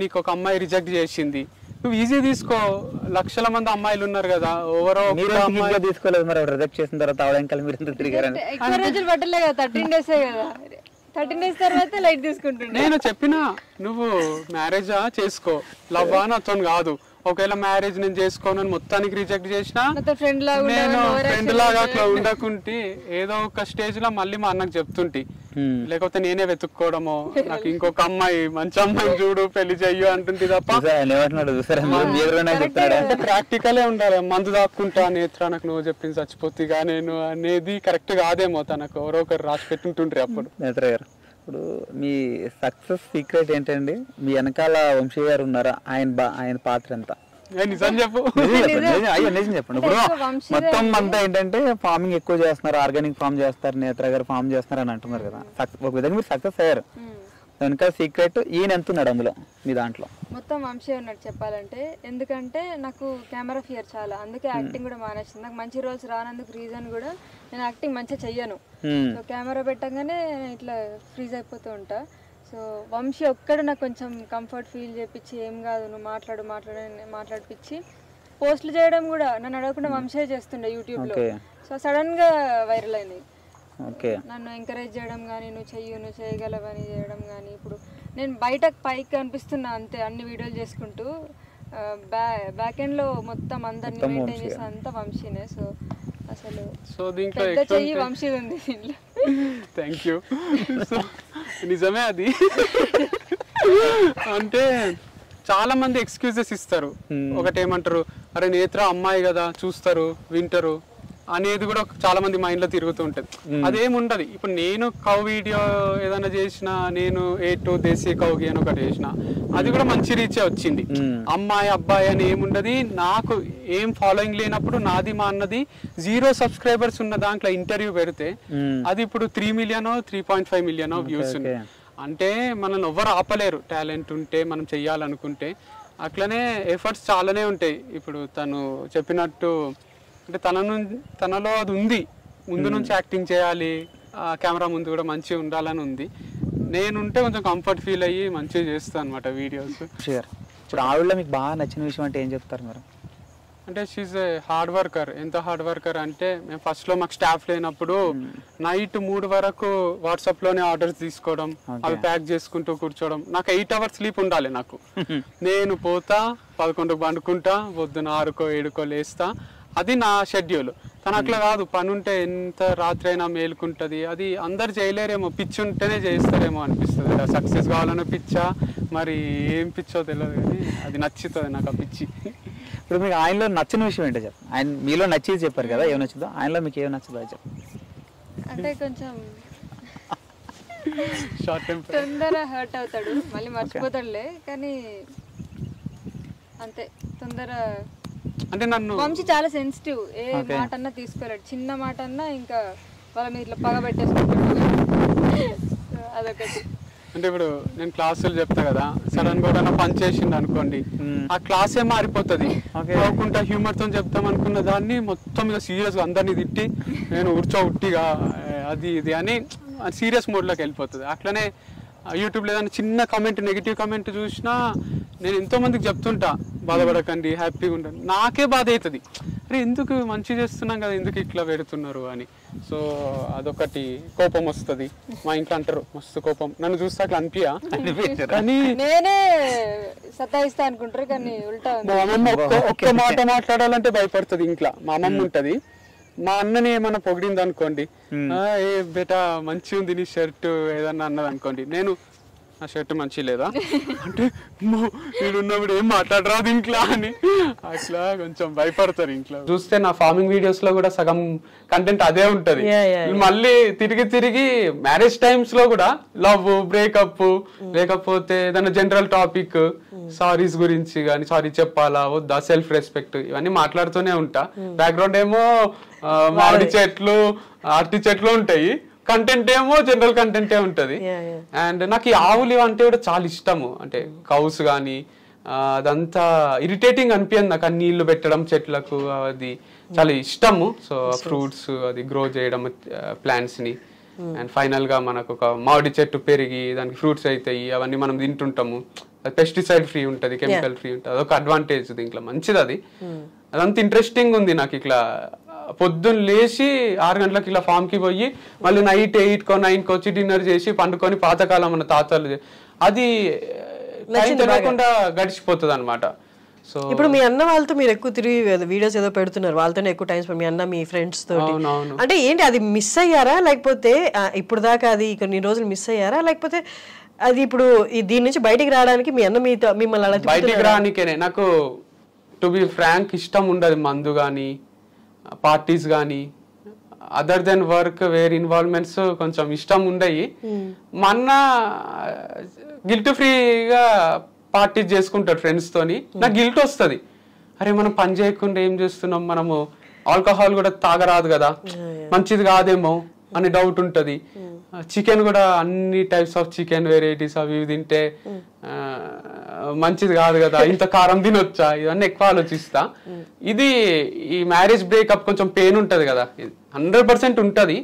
నీకు ఒక అమ్మాయి రిజెక్ట్ చేసింది, నువ్వు ఈజీ తీసుకో, లక్షల మంది అమ్మాయిలు ఉన్నారు కదా, ఎవరో తీసుకోలేదు మరి రిజెక్ట్ చేసిన తర్వాత అవడానికి మీరు తిరిగారని. ఎక్కువ రోజులు పట్టలే కదా, 13 days కదా, 13 days తర్వాత లైట్ తీసుకుంటుండే. నేను చెప్పినా నువ్వు మ్యారేజ్ చేసుకో, లవ్ నాతో కాదు. ఒకవేళ మ్యారేజ్ నేను చేసుకోను మొత్తానికి రిజెక్ట్ చేసినా నేను ఫ్రెండ్ లాగా అట్లా ఉండకుంటే ఏదో ఒక స్టేజ్ లో మళ్ళీ మా అన్నకు చెప్తుంటి, లేకపోతే నేనే వెతుక్కోవడమో, నాకు ఇంకొక అమ్మాయి మంచి అమ్మాయి చూడు పెళ్లి చెయ్యు అంటుంది తప్ప ప్రాక్టికలే ఉండాలి. మందు దాక్కుంటా నేత్ర నాకు నువ్వు చెప్పింది చచ్చిపోతుందిగా నేను అనేది కరెక్ట్ కాదేమో, తనకు ఎవరో ఒకరు రాసి పెట్టుంటుండ్రి అప్పుడు. నేత్ర గారు, ఇప్పుడు మీ సక్సెస్ సీక్రెట్ ఏంటండి? మీ వెనకాల వంశీ గారు ఉన్నారా? ఆయన పాత్ర ఎంత? నిజం చెప్పు. నిజం చెప్పండి. ఇప్పుడు మొత్తం అంతా ఏంటంటే ఫార్మింగ్ ఎక్కువ చేస్తున్నారు, ఆర్గానిక్ ఫార్మ్ చేస్తారు, నేత్ర గారు ఫార్మ్ చేస్తున్నారు అని అంటున్నారు కదా. ఒక విధంగా మీరు సక్సెస్ అయ్యారు. వెనకాల సీక్రెట్ ఈయన ఎంత ఉన్నాడు అందులో మీ దాంట్లో? మొత్తం వంశీ ఉన్నాడు చెప్పాలంటే. ఎందుకంటే నాకు కెమెరా ఫియర్ చాలా, అందుకే యాక్టింగ్ కూడా మానేసింది. నాకు మంచి రోల్స్ రానందుకు రీజన్ కూడా నేను యాక్టింగ్ మంచిగా చెయ్యను. సో కెమెరా పెట్టగానే ఇట్లా ఫ్రీజ్ అయిపోతూ ఉంటా. సో వంశీ ఒక్కడు నాకు కొంచెం కంఫర్ట్ ఫీల్ చేపించి, ఏం కాదు నువ్వు మాట్లాడిపించి పోస్టులు చేయడం కూడా నన్ను అడగకుండా వంశీ చేస్తుండే యూట్యూబ్లో. సో సడన్గా వైరల్ అయినాయి. నన్ను ఎంకరేజ్ చేయడం కానీ, నువ్వు చేయగలవని చేయడం కానీ. ఇప్పుడు నేను పైకి కనిపిస్తున్నా అంతే, అన్ని వీడియోలు చేసుకుంటూ బ్యాక్ ఎండ్ లో మొత్తం అందరినీ మెయింటైన్ చేసే అంతా వంశీనే. సో అసలు పెద్ద చెయ్యి వంశీ ఉంది దీంట్లో. Thank you. నిజమే అది. అంటే చాలా మంది ఎక్స్క్యూజెస్ ఇస్తారు. ఒకటేమంటారు, అరే నేత్ర అమ్మాయి కదా చూస్తారు వింటారు అనేది కూడా చాలా మంది మైండ్ లో తిరుగుతూ ఉంటది. అదేముండదు. ఇప్పుడు నేను కౌ వీడియో ఏదైనా చేసిన, నేను A2 దేశీ కౌగి అని ఒకటి చేసిన, అది కూడా మంచి రీచే వచ్చింది. అమ్మాయి అబ్బాయి అని ఏముండదు. నాకు ఏం ఫాలోయింగ్ లేనప్పుడు నాది మా అన్నది 0 subscribers ఉన్న దాంట్లో ఇంటర్వ్యూ పెడితే అది ఇప్పుడు 3 million 3.5 million వ్యూస్ ఉన్నాయి. అంటే మనల్ని ఎవ్వరు ఆపలేరు, టాలెంట్ ఉంటే మనం చెయ్యాలనుకుంటే. అట్లనే ఎఫర్ట్స్ చాలానే ఉంటాయి. ఇప్పుడు తను చెప్పినట్టు అంటే తనలో అది ఉంది, ముందు నుంచి యాక్టింగ్ చేయాలి, కెమెరా ముందు కూడా మంచిగా ఉండాలని ఉంది. నేనుంటే కొంచెం కంఫర్ట్ ఫీల్ అయ్యి మంచిగా చేస్తాను అనమాట వీడియోస్. ఇప్పుడు ఆవిడలో మీకు బాగా నచ్చిన విషయం అంటే ఏం చెప్తారు మీరు? అంటే షీజ్ ఏ హార్డ్ వర్కర్. ఎంత హార్డ్ వర్కర్ అంటే, మేము ఫస్ట్లో మాకు స్టాఫ్ లేనప్పుడు నైట్ 3 వరకు వాట్సాప్లోనే ఆర్డర్స్ తీసుకోవడం, అవి ప్యాక్ చేసుకుంటూ కూర్చోవడం. నాకు 8 hours స్లీప్ ఉండాలి. నాకు నేను పోతా 11కు పండుకుంటా, పొద్దున 6కో 7కో లేస్తా. అది నా షెడ్యూల్. తను అట్లా కాదు, పని ఉంటే ఎంత రాత్రి అయినా మేలుకుంటుంది. అది అందరు చేయలేరేమో, పిచ్చి ఉంటేనే చేస్తారేమో అనిపిస్తుంది. సక్సెస్ కావాలన్న పిచ్చా మరి ఏం పిచ్చో తెలియదు, కానీ అది నచ్చుతుంది నాకు ఆ పిచ్చి. ఇప్పుడు మీకు ఆయనలో నచ్చిన విషయం ఏంటో చెప్పు. ఆయన మీలో నచ్చేది చెప్పారు కదా, ఏం నచ్చుదో, ఆయనలో మీకు ఏం నచ్చుదో చెప్పు. అంటే కొంచెం షార్ట్ టెంపర్, తొందర హర్ట్ అవుతాడు, మళ్ళీ మర్చిపోతాడులే, కానీ అంతే తొందర. అంటే నన్ను వంశీ చాలా సెన్సిటివ్, ఏ మాట అన్నా తీసుకోలేడు. చిన్న మాట అన్నా ఇంకా వాళ్ళ మీద ఇట్లా పగ పెట్టేసుకుంటాడు. అదొకటి. అంటే ఇప్పుడు నేను క్లాసులు చెప్తా కదా, సడన్ గా ఒక పని చేసిండు అనుకోండి, ఆ క్లాసే మారిపోతుంది. పోకుండా హ్యూమర్ తో చెప్తాం అనుకున్న దాన్ని మొత్తం ఇక సీరియస్ గా అందరినీ తిట్టి నేను ఉట్టిగా అది ఇది అని సీరియస్ మోడ్ లోకి వెళ్ళిపోతుంది. అట్లనే యూట్యూబ్లో ఏదైనా చిన్న కామెంట్, నెగిటివ్ కామెంట్ చూసినా నేను ఎంతో మందికి చెప్తుంటా, బాధపడకండి, హ్యాపీగా ఉండండి. నాకే బాధ అవుతుంది, అరే ఎందుకు మంచి చేస్తున్నాం కదా, ఎందుకు ఇట్లా పెడుతున్నారు అని. సో అదొకటి కోపం వస్తుంది. మా ఇంట్లో అంటారు మస్తు కోపం, నన్ను చూస్తే అట్లా అనిపించా, కానీ నేనే సతాయిస్తా అనుకుంటారు, కానీ ఉల్టా. మా అమ్మమ్మ ఒక్క మాట మాట్లాడాలంటే భయపడుతుంది. ఇంట్లో మా అమ్మమ్మ ఉంటది, మా అన్నని ఏమన్నా పొగిడింది అనుకోండి, ఏ బేటా మంచి ఉంది నీ షర్ట్ ఏదన్నా అన్నది అనుకోండి, నేను నా షర్ట్ మంచి లేదా అంటే నేను ఉన్నప్పుడు ఏం మాట్లాడరాదు ఇంట్లో అని అట్లా కొంచెం భయపడతారు ఇంట్లో. చూస్తే నా ఫార్మింగ్ వీడియోస్ లో కూడా సగం కంటెంట్ అదే ఉంటది. మళ్ళీ తిరిగి మ్యారేజ్ టైమ్స్ లో కూడా లవ్, బ్రేకప్, లేకపోతే ఏదైనా జనరల్ టాపిక్, సారీస్ గురించి కానీ, సారీ చెప్పాలా వద్దా, సెల్ఫ్ రెస్పెక్ట్, ఇవన్నీ మాట్లాడుతూనే ఉంటా. బ్యాక్గ్రౌండ్ ఏమో మామిడి చెట్లు, అరటి చెట్లు ఉంటాయి, కంటెంట్ ఏమో జనరల్ కంటెంటే ఉంటది. అండ్ నాకు ఈ ఆవులు అంటే కూడా చాలా ఇష్టము. అంటే కౌస్ కానీ అదంతా ఇరిటేటింగ్ అనిపించదు నాకు, నీళ్లు పెట్టడం చెట్లకు అది చాలా ఇష్టము. సో ఫ్రూట్స్ అది గ్రో చేయడం, ప్లాంట్స్ ని అండ్ ఫైనల్ గా మనకు ఒక మామిడి చెట్టు పెరిగి దానికి ఫ్రూట్స్ అవుతాయి, అవన్నీ మనం తింటుంటాము, పెస్టిసైడ్ ఫ్రీ ఉంటది, కెమికల్ ఫ్రీ ఉంటది, అదొక అడ్వాంటేజ్ దీంట్లో, మంచిది అది. అదంతా ఇంట్రెస్టింగ్ ఉంది నాకు. ఇట్లా పొద్దున్న లేచి 6 గంటలకు ఇలా ఫామ్ కి పోయి మళ్ళీ నైట్ 8కో 9కో వచ్చి డిన్నర్ చేసి పండుకొని పాతకాలం మన తాతలు, అది తెలియకుండా గడిచిపోతుంది అనమాట. సో ఇప్పుడు మీ అన్న వాళ్ళతో మీరు ఎక్కువ తిరిగి వీడియోస్ ఏదో పెడుతున్నారు, వాళ్ళతోనే ఎక్కువ టైం స్పెండ్, మీ అన్న మీ ఫ్రెండ్స్ తోటి, అంటే ఏంటి అది మిస్ అయ్యారా, లేకపోతే ఇప్పుడు దాకా అది కొన్ని రోజులు మిస్ అయ్యారా, లేకపోతే అది ఇప్పుడు దీని నుంచి బయటికి రావడానికి మీ అన్న మీతో మిమ్మల్ని అలా బయటికి రానికేనే నాకు టు బి ఫ్రాంక్ ఇష్టం ఉండదు, మందు కానీ పార్టీస్ కానీ, other than work where involvements కొంచెం ఇష్టం ఉండయి. మా అన్న గిల్ట్ ఫ్రీగా పార్టీస్ చేసుకుంటాడు ఫ్రెండ్స్ తోని, నాకు గిల్ట్ వస్తుంది, అరే మనం పని చేయకుండా ఏం చేస్తున్నాం, మనము ఆల్కహాల్ కూడా తాగరాదు కదా, మంచిది కాదేమో అని డౌట్ ఉంటది. చికెన్ కూడా అన్ని టైప్స్ ఆఫ్ చికెన్ వెరైటీస్ అవి తింటే మంచిది కాదు కదా, ఇంత కారం తినొచ్చా, ఇవన్నీ ఎక్కువ ఆలోచిస్తా. ఇది ఈ మ్యారేజ్ బ్రేకప్ కొంచెం పెయిన్ ఉంటది కదా, 100% ఉంటది.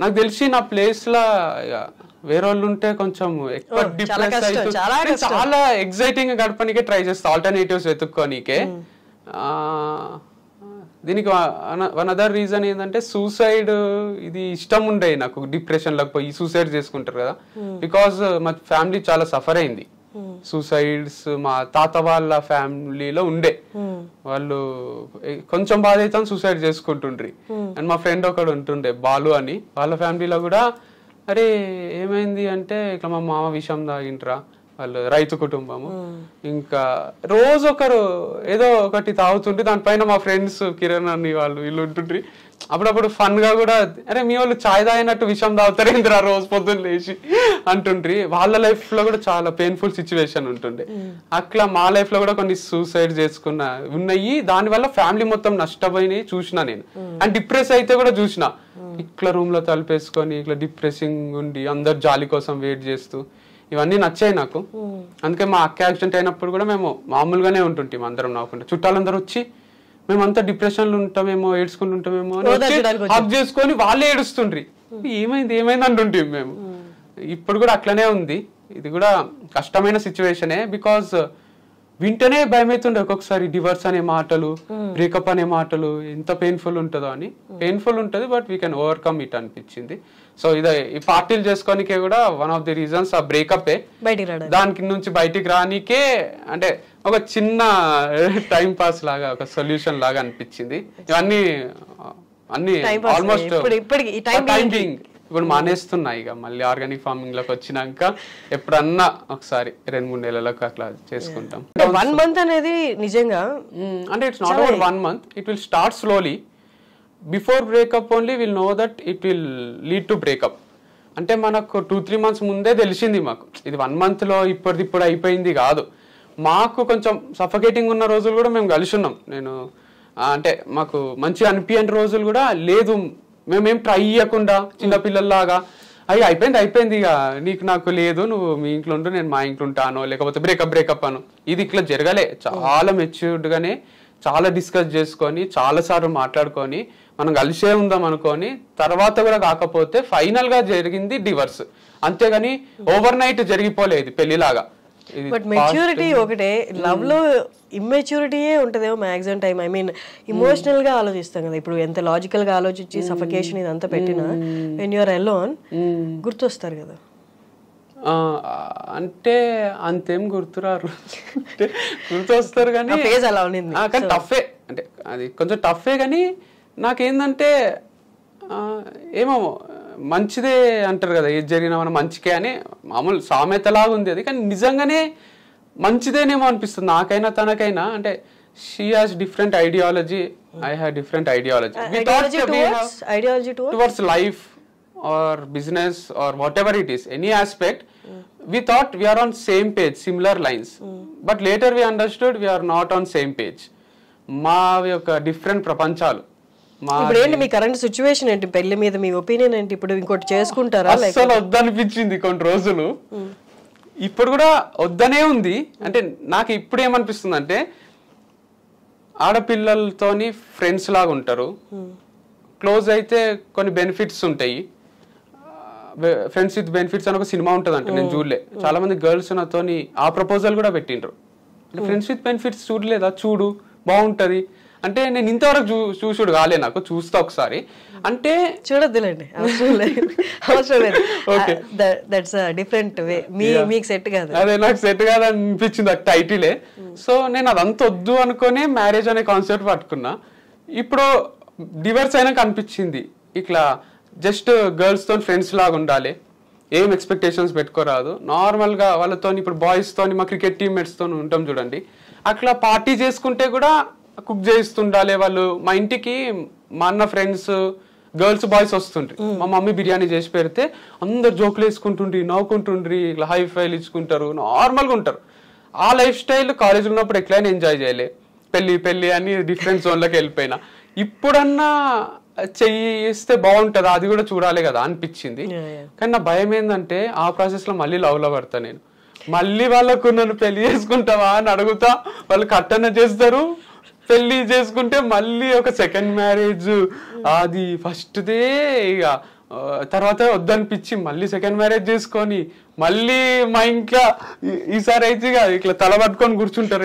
నాకు తెలిసి నా ప్లేస్ లా వేరే వాళ్ళు ఉంటే కొంచెం ఎక్కువ డిప్రెస్ అవుతుంది, చాలా ఎగ్జైటింగ్ గా గడపనికే ట్రై చేస్తా, ఆల్టర్నేటివ్స్ వెతుక్కోనికే. దీనికి వన్ అదర్ రీజన్ ఏంటంటే సూసైడ్, ఇది ఇష్టం ఉండే నాకు, డిప్రెషన్ లోకి పోయి సూసైడ్ చేసుకుంటారు కదా, బికాస్ మా ఫ్యామిలీ చాలా సఫర్ అయింది. సూసైడ్స్ మా తాత వాళ్ళ ఫ్యామిలీలో ఉండే, వాళ్ళు కొంచెం బాధ అయితే సూసైడ్ చేసుకుంటుండ్రి. అండ్ మా ఫ్రెండ్ ఒకడు ఉంటుండే బాలు అని, వాళ్ళ ఫ్యామిలీలో కూడా అరే ఏమైంది అంటే ఇట్లా మా మామ విషం తాగింట్రా, వాళ్ళు రైతు కుటుంబము, ఇంకా రోజు ఒకరు ఏదో ఒకటి తాగుతుంటే దానిపైన మా ఫ్రెండ్స్ కిరణ్ అని వాళ్ళు వీళ్ళు ఉంటుండ్రి. అప్పుడప్పుడు ఫన్ గా కూడా అరే మీ వాళ్ళు చాయ్ తాగినట్టు విషం తాగుతారేంద్రా రోజు పొద్దున్న లేచి అంటుండ్రి. వాళ్ళ లైఫ్ లో కూడా చాలా పెయిన్ఫుల్ సిచ్యువేషన్ ఉంటుండే. అట్లా మా లైఫ్ లో కూడా కొన్ని సూసైడ్ చేసుకున్న ఉన్నాయి, దానివల్ల ఫ్యామిలీ మొత్తం నష్టపోయినాయి చూసిన నేను. అండ్ డిప్రెస్ అయితే కూడా చూసిన, ఇట్లా రూమ్ లో తలుపేసుకొని ఇట్లా డిప్రెసింగ్ ఉండి అందరు జాలి కోసం వెయిట్ చేస్తూ, ఇవన్నీ నచ్చాయి నాకు. అందుకే మా అక్క యాక్సిడెంట్ అయినప్పుడు కూడా మేము మామూలుగానే ఉంటుంటాం అందరం, నవ్వుకుంటాం. చుట్టాలందరూ వచ్చి మేమంతా డిప్రెషన్ లో ఉంటామేమో, ఏడ్చుకుంటుంటామేమో అని హక్ చేసుకొని వాళ్ళే ఏడుస్తుండ్రి, ఏమైంది ఏమైంది అంటుంటాం మేము. ఇప్పుడు కూడా అట్లనే ఉంది. ఇది కూడా కష్టమైన సిచ్యువేషనే, బికాస్ వింటనే భయం అవుతుండే ఒక్కొక్కసారి. డివర్స్ అనే మాటలు, బ్రేకప్ అనే మాటలు ఎంత పెయిన్ఫుల్ ఉంటుందో అని. పెయిన్ఫుల్ ఉంటుంది, but we can overcome it అనిపించింది. సో ఇది ఈ పార్టీలు చేసుకోనికే కూడా వన్ ఆఫ్ ది రీజన్స్ ఆ బ్రేకప్. దానికి నుంచి బయటికి రానికే అంటే ఒక చిన్న టైం పాస్ లాగా, ఒక సొల్యూషన్ లాగా అనిపించింది. ఇవన్నీ అన్ని ఆల్మోస్ట్ టైమింగ్ ఇప్పుడు మానేస్తున్నాయి. ఇక మళ్ళీ ఆర్గానిక్ ఫార్మింగ్ లోకి వచ్చినాక ఎప్పుడన్నా ఒకసారి 2-3 నెలలకు అట్లా చేసుకుంటాం. 1 month అనేది నిజంగా అంటే it's not about 1 month, it will start slowly. Before breakup only will know that it will lead to breakup. అంటే మనకు 2-3 months ముందే తెలిసింది మాకు, ఇది 1 month లో ఇప్పుడు అయిపోయింది కాదు. మాకు కొంచెం సఫకేటింగ్ ఉన్న రోజులు కూడా మేము కలిసి ఉన్నాం. నేను అంటే మాకు మంచిగా అనిపించని రోజులు కూడా లేదు, మేమేం ట్రై చేయకుండా చిన్నపిల్లల్లాగా అయిపోయింది ఇక నీకు నాకు లేదు, నువ్వు మీ ఇంట్లో ఉండు నేను మా ఇంట్లో ఉంటాను, లేకపోతే బ్రేకప్ అను. ఇది ఇట్లా జరగలే. చాలా మెచ్యూర్డ్ గానే చాలా డిస్కస్ చేసుకొని చాలా సార్లు మాట్లాడుకొని మనం కలిసే ఉందాం అనుకొని తర్వాత కూడా కాకపోతే ఫైనల్ గా జరిగింది డివర్స్. అంతేగాని ఓవర్ నైట్ జరిగిపోలేదు పెళ్లిలాగా. బట్ మెచ్యూరిటీ ఒకటే, లవ్ లో ఇమ్మెచ్యూరిటీయే ఉంటదేమో maximum time. I mean emotional గా ఆలోచిస్తాం కదా, ఇప్పుడు ఎంత లాజికల్ గా ఆలోచించి సఫకేషన్ ఇదంతా పెట్టినా వెన్ యూఆర్ అలోన్ గుర్తొస్తారు కదా. అంటే అంతేం గుర్తురారు, గుర్తు వస్తారు కానీ అలా ఉంది. కానీ టఫే, అంటే అది కొంచెం టఫే. కానీ నాకేందంటే ఏమో మంచిదే అంటారు కదా, ఏది జరిగినా మనం మంచికే అని మామూలు సామెతలాగా ఉంది అది. కానీ నిజంగానే మంచిదేనేమో అనిపిస్తుంది నాకైనా తనకైనా. అంటే she has different ideology, I have different ideology towards life or business or whatever it is, any aspect. We thought we are on same page, similar lines, but later we understood we are not on same page. మా యొక్క different ప్రపంచాలు. ఇప్పుడు ఏంటి మీ current situation ఏంటి, పెళ్లి మీద మీ opinion ఏంటి? ఇప్పుడు ఇంకోటి చేసుకుంటారా? అసలు వద్దనిపించింది కొన్ని రోజులు, ఇప్పుడు కూడా వద్దనే ఉంది. అంటే నాకు ఇప్పుడు ఏమనిపిస్తుంది అంటే ఆడపిల్లలతోని ఫ్రెండ్స్ లాగా ఉంటారు, క్లోజ్ అయితే కొన్ని బెనిఫిట్స్ ఉంటాయి. ఫ్రెండ్స్ విత్ బెనిఫిట్స్ అని ఒక సినిమా ఉంటుంది అంటే నేను చూడలే, చాలా మంది గర్ల్స్ నాతోని ఆ ప్రపోజల్ కూడా పెట్టిండ్రు. ఫ్రెండ్స్ విత్ బెనిఫిట్స్ చూడలేదా, చూడు బాగుంటది అంటే. నేను ఇంతవరకు చూసుడు కాలే, నాకు చూస్తా ఒకసారి అంటే. చూడొద్దులేండి, అవసరం లేదు. దట్స్ డిఫరెంట్ వే, మీకు సెట్ కాదు. అదే నాకు సెట్ కాదు అనిపించింది ఆ టైటిలే. సో నేను అదంతా వద్దు అనుకునే మ్యారేజ్ అనే కాన్సెప్ట్ పట్టుకున్నా. ఇప్పుడు డివర్స్ అయినాక అనిపించింది ఇట్లా జస్ట్ గర్ల్స్ తో ఫ్రెండ్స్ లాగా ఉండాలి, ఏం ఎక్స్పెక్టేషన్స్ పెట్టుకోరాదు, నార్మల్ గా వాళ్ళతో. ఇప్పుడు బాయ్స్ తోని మా క్రికెట్ టీమ్మేట్స్ తో ఉంటాం చూడండి, అట్లా పార్టీ చేసుకుంటే కూడా కుక్ చేస్తుండాలి వాళ్ళు. మా ఇంటికి మా అన్న ఫ్రెండ్స్ గర్ల్స్ బాయ్స్ వస్తుండ్రి, మా మమ్మీ బిర్యానీ చేసి పెడితే అందరు జోకులు వేసుకుంటుండ్రి, నవ్వుకుంటుండ్రి, ఇట్లా హై ఫైల్ ఇచ్చుకుంటారు, నార్మల్గా ఉంటారు. ఆ లైఫ్ స్టైల్ కాలేజ్ ఉన్నప్పుడు ఎట్లయినా ఎంజాయ్ చేయలే, పెళ్లి అని డిఫరెంట్ జోన్లోకి వెళ్ళిపోయినా. ఇప్పుడన్నా చెయ్యిస్తే బాగుంటుంది, అది కూడా చూడాలి కదా అనిపించింది. కానీ నా భయం ఏంటంటే ఆ ప్రాసెస్ లో మళ్ళీ లవ్ లో పడతా నేను. మళ్ళీ వాళ్ళకు నన్ను పెళ్లి చేసుకుంటావా అని అడుగుతా, వాళ్ళు కట్టన చేస్తారు. పెళ్లి చేసుకుంటే మళ్ళీ ఒక సెకండ్ మ్యారేజ్, అది ఫస్ట్ దే ఇక తర్వాత వద్దనిపించి మళ్ళీ సెకండ్ మ్యారేజ్ చేసుకొని మళ్ళీ మా ఇంట్లో ఈసారి అయితే ఇట్లా తల పట్టుకొని కూర్చుంటారు.